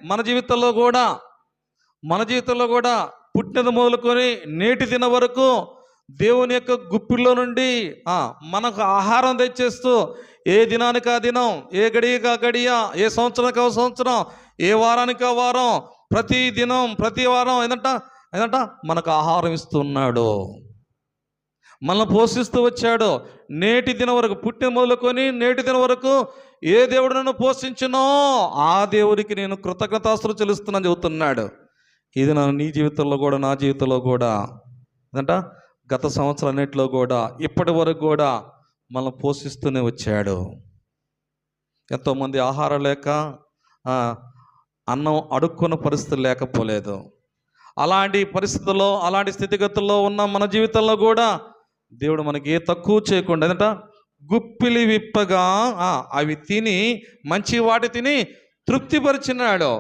మన జీవితంలో కూడా పుట్టినది మొదలుకొని నేటి దిన వరకు దేవుని యొక్క గుప్పిలో నుండి మనకు ఆహారం తెచ్చేస్తూ ఏ దినానికి ఆ దినం, ఏ గడియకి ఆ గడియ, ఏ సంవత్సరానికి ఆ సంవత్సరం, ఏ వారానికి ఆ వారం, ప్రతి దినం ప్రతి వారం ఏంటంట మనకు ఆహారం ఇస్తున్నాడు, మనల్ని పోషిస్తూ వచ్చాడు. నేటి దినం వరకు, పుట్టిన మొదలుకొని నేటి దినం వరకు ఏ దేవుడు నన్ను పోషించునో ఆ దేవుడికి నేను కృతజ్ఞతాస్తుతులు చెల్లిస్తున్నాను చెబుతున్నాడు. ఇది నీ జీవితంలో కూడా నా జీవితంలో కూడా ఏంటంట గత సంవత్సరాలన్నింటిలో కూడా ఇప్పటి వరకు కూడా మనల్ని పోషిస్తూనే వచ్చాడు. ఎంతోమంది ఆహారం లేక అన్నం అడుక్కున్న పరిస్థితులు లేకపోలేదు. అలాంటి పరిస్థితుల్లో, అలాంటి స్థితిగతుల్లో ఉన్న మన జీవితంలో కూడా దేవుడు మనకి ఏ తక్కువ చేయకుండా ఏంటంట గుప్పిలి విప్పగా అవి తిని మంచి వాటి తిని తృప్తిపరిచినాడు.